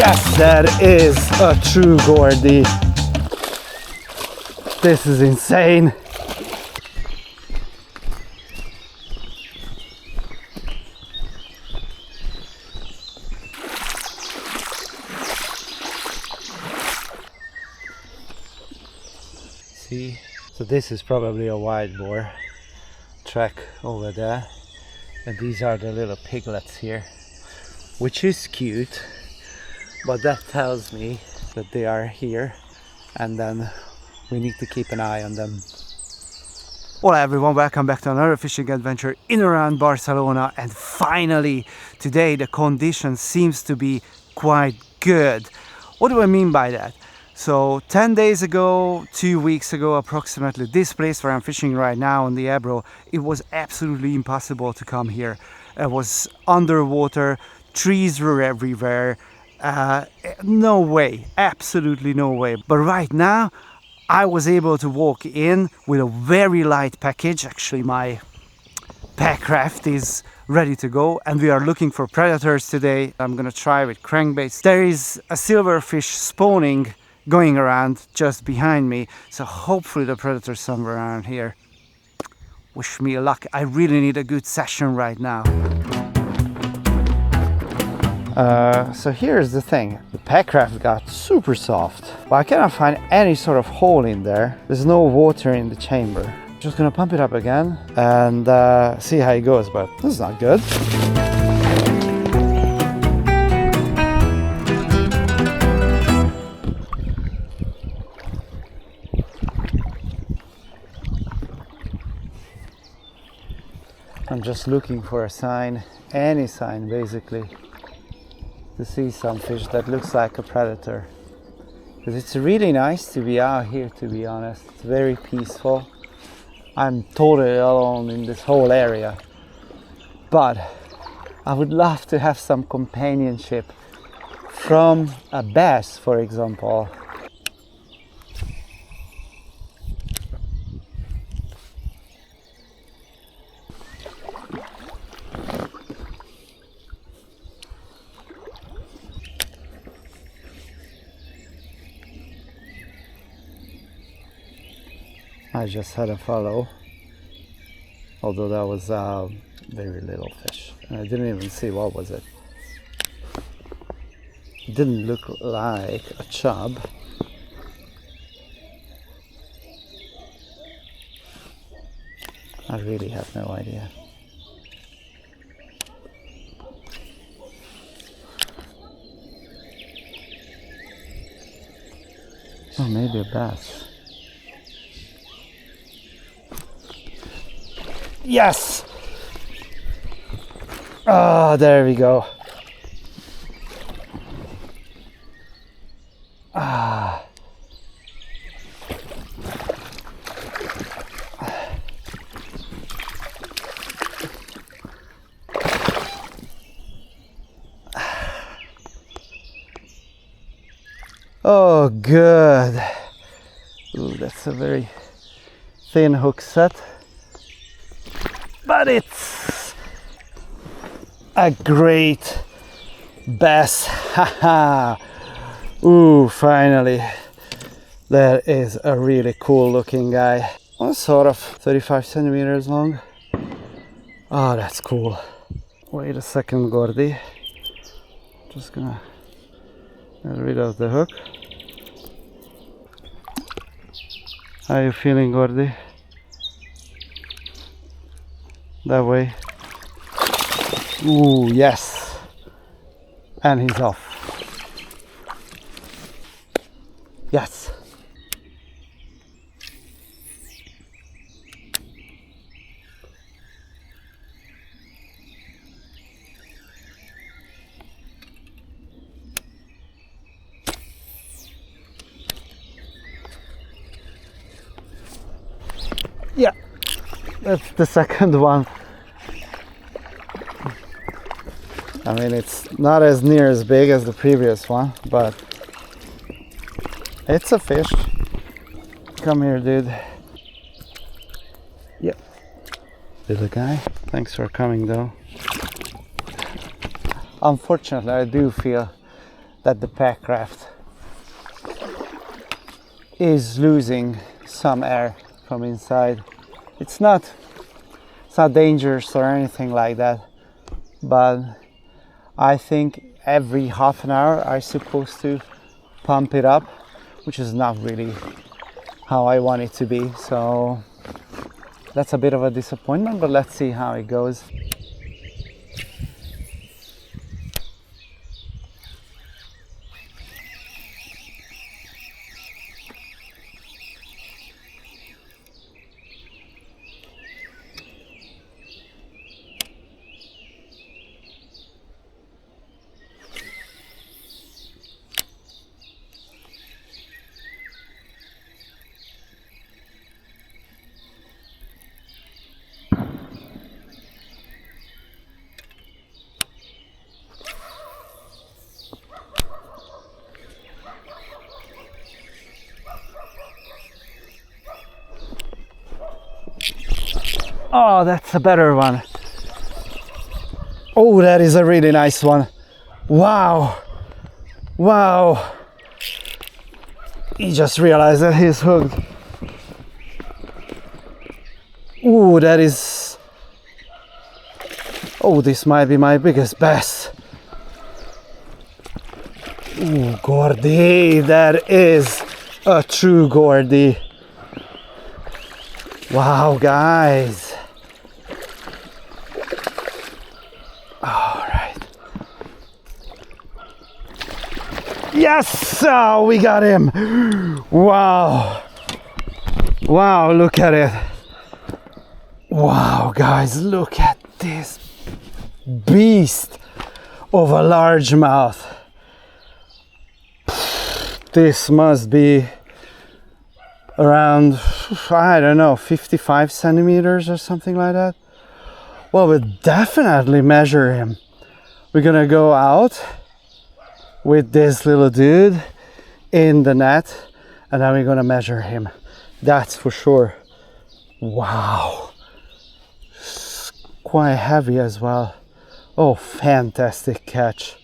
Yes, that is a true Gordy. This is insane. See, so this is probably a wild boar track over there, and these are the little piglets here, which is cute, but that tells me that they are here, and then we need to keep an eye on them. Hola everyone, welcome back to another fishing adventure in around Barcelona, and finally today the condition seems to be quite good. What do I mean by that? So 10 days ago, 2 weeks ago approximately, this place where I'm fishing right now on the Ebro, it was absolutely impossible to come here. It was underwater, trees were everywhere, no way, absolutely no way. But right now I was able to walk in with a very light package. Actually my pack raft is ready to go, and we are looking for predators today. I'm gonna try with crankbaits. There is a silverfish spawning going around just behind me, so hopefully the predator's somewhere around here. Wish me luck. I really need a good session right now. So here's the thing, the packraft got super soft, but I cannot find any sort of hole in there. There's no water in the chamber. Just gonna pump it up again and see how it goes, but this is not good. I'm just looking for a sign, any sign basically, to see some fish that looks like a predator. Because it's really nice to be out here, to be honest. It's very peaceful. I'm totally alone in this whole area. But I would love to have some companionship from a bass, for example. I just had a follow, although that was a very little fish, and I didn't even see what was it. It didn't look like a chub. I really have no idea. Oh, maybe a bass. Yes! Ah, there we go. Ah. Oh, good. Ooh, that's a very thin hook set. But it's a great bass. Haha. Ooh, finally. That is a really cool looking guy. Well, sort of 35 centimeters long. Oh, that's cool. Wait a second, Gordy. Just gonna get rid of the hook. How are you feeling, Gordy? That way. Ooh, yes. And he's off. Yes. Yeah. That's the second one. I mean, it's not as near as big as the previous one, but it's a fish. Come here, dude. Yep. Little guy. Thanks for coming, though. Unfortunately, I do feel that the Packraft is losing some air from inside. It's not dangerous or anything like that, but I think every half an hour I'm supposed to pump it up, which is not really how I want it to be. So that's a bit of a disappointment, but let's see how it goes. Oh, that's a better one. Oh, that is a really nice one. Wow. Wow. He just realized that he's hooked. Ooh, that is... Oh, this might be my biggest bass. Ooh, Gordy, that is a true Gordy. Wow, guys. All right. Yes, oh, we got him. Wow. Wow, look at it. Wow, guys, look at this beast of a largemouth. This must be around, I don't know, 55 centimeters or something like that. Well, we'll definitely measure him. We're gonna go out with this little dude in the net and then we're gonna measure him. That's for sure. Wow. It's quite heavy as well. Oh, fantastic catch.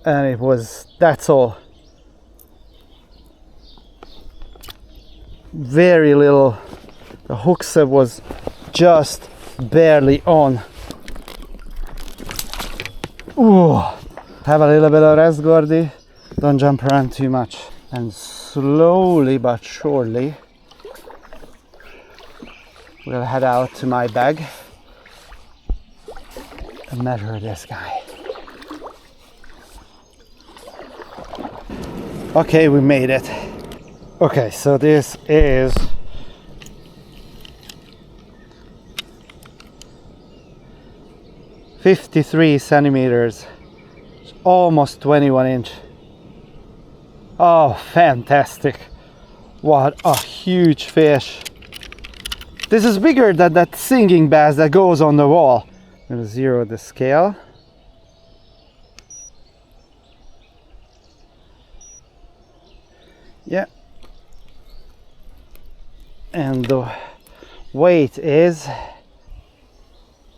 And it was, that's all. Very little. The hook set was just barely on. Ooh. Have a little bit of rest, Gordy. Don't jump around too much. And slowly but surely we'll head out to my bag and measure this guy. Okay, we made it. Okay, so this is .53 centimeters, almost 21 inch. Oh, fantastic. What a huge fish. This is bigger than that singing bass that goes on the wall. I'm gonna zero the scale. Yeah. And the weight is,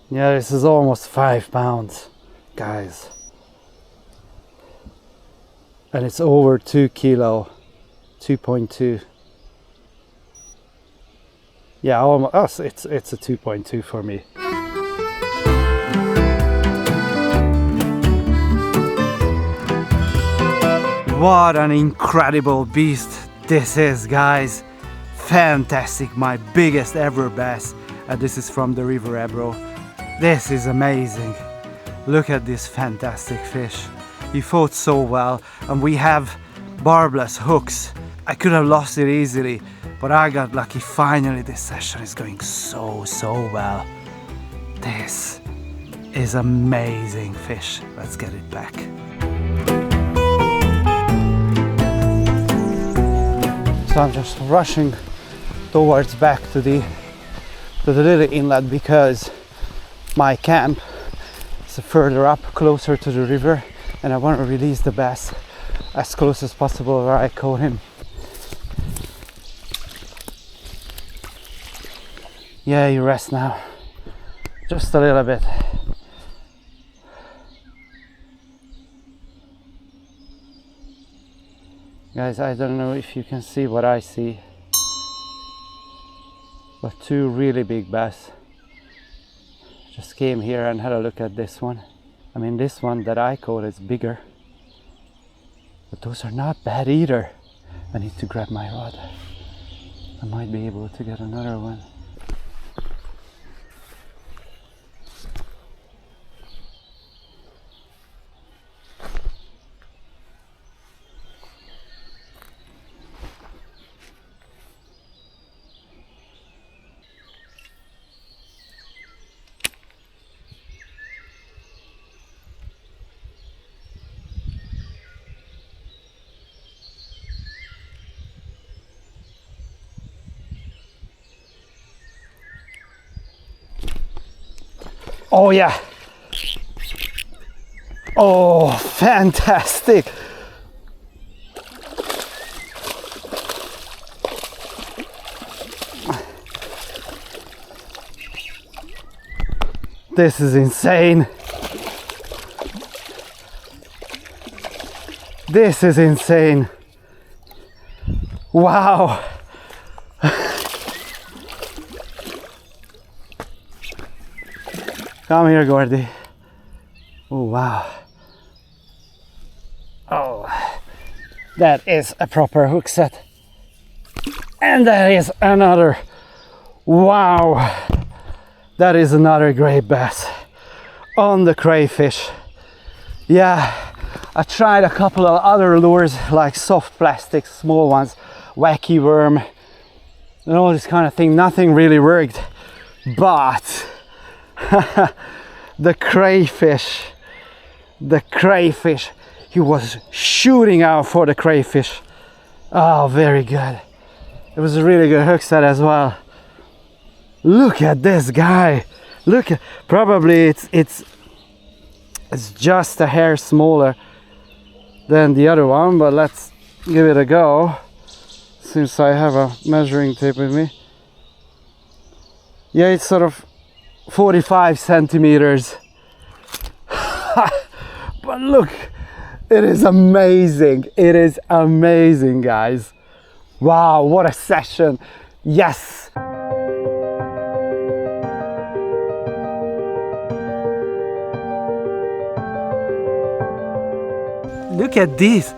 yeah, this is almost 5 pounds, guys. And it's over 2 kilo, 2.2. Yeah, almost, it's a 2.2 for me. What an incredible beast this is, guys. Fantastic, my biggest ever bass, and this is from the River Ebro. This is amazing. Look at this fantastic fish. He fought so well, and we have barbless hooks. I could have lost it easily, but I got lucky. Finally, this session is going so well. This is amazing fish. Let's get it back. So I'm just rushing towards back to the little inlet because my camp is further up, closer to the river, and I want to release the bass as close as possible where I caught him. Yeah, you rest now. Just a little bit. Guys, I don't know if you can see what I see, but two really big bass just came here and had a look at this one. I mean, this one that I caught is bigger, but those are not bad either. I need to grab my rod. I might be able to get another one. Oh yeah. Oh, fantastic. This is insane. This is insane. Wow. Come here, Gordy. Oh, wow. Oh, that is a proper hook set. And that is another. Wow. That is another great bass on the crayfish. Yeah, I tried a couple of other lures like soft plastic, small ones, wacky worm, and all this kind of thing. Nothing really worked, but the crayfish, he was shooting out for the crayfish. Oh, very good. It was a really good hook set as well. Look at this guy. Look at, probably it's just a hair smaller than the other one, but let's give it a go since I have a measuring tape with me. Yeah, it's sort of 45 centimeters. But look, it is amazing. It is amazing, guys. Wow, what a session. Yes. Look at this.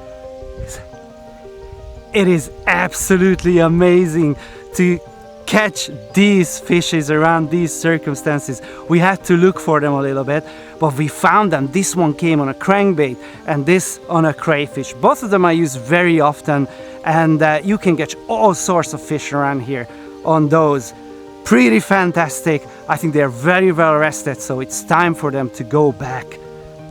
It is absolutely amazing to catch these fishes around these circumstances. We had to look for them a little bit, but we found them. This one came on a crankbait and this on a crayfish. Both of them I use very often, and you can catch all sorts of fish around here on those. Pretty fantastic. I think they're very well rested, so it's time for them to go back.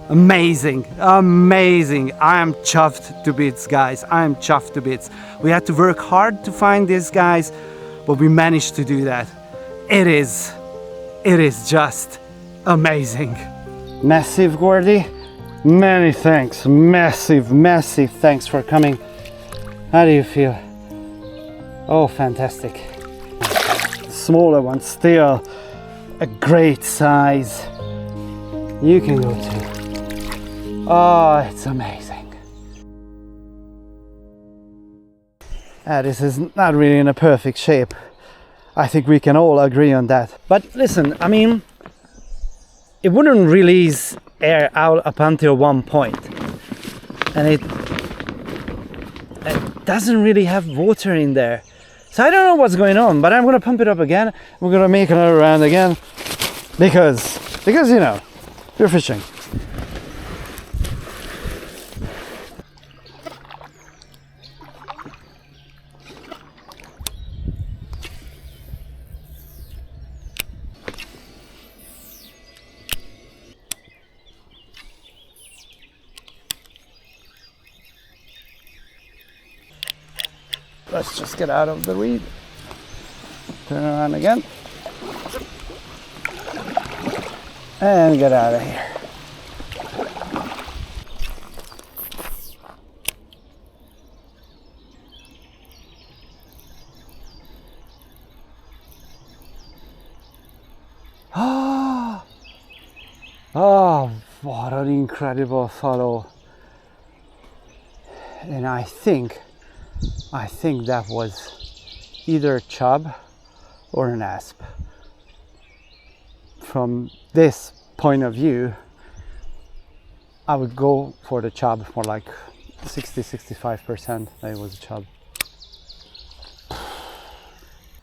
Amazing, amazing. I am chuffed to bits, guys. I am chuffed to bits. We had to work hard to find these guys, but we managed to do that. It is just amazing. Massive, Gordy. Many thanks. Massive thanks for coming. How do you feel? Oh, fantastic. The smaller one, still a great size. You can go too. Oh, it's amazing. This is not really in a perfect shape. I think we can all agree on that. But listen, I mean, it wouldn't release air out up until one point. And it doesn't really have water in there. So I don't know what's going on, but I'm gonna pump it up again. We're gonna make another round again. Because you know, we're fishing. Let's just get out of the weed. Turn around again. And get out of here. Oh, what an incredible follow. And I think I think that was either a chub or an asp. From this point of view, I would go for the chub, for like 60-65% that it was a chub.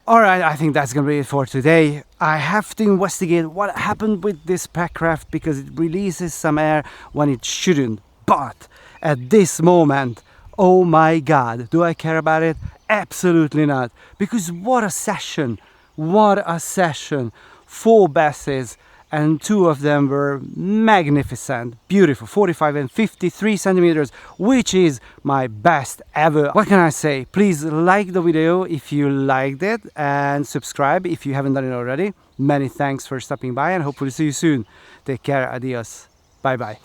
Alright, I think that's gonna be it for today. I have to investigate what happened with this pack craft because it releases some air when it shouldn't. But at this moment, oh my god, do I care about it? Absolutely not. Because what a session! What a session! 4 basses, and 2 of them were magnificent, beautiful, 45 and 53 centimeters, which is my best ever. What can I say? Please like the video if you liked it, and subscribe if you haven't done it already. Many thanks for stopping by, and hopefully see you soon. Take care, adios, bye bye.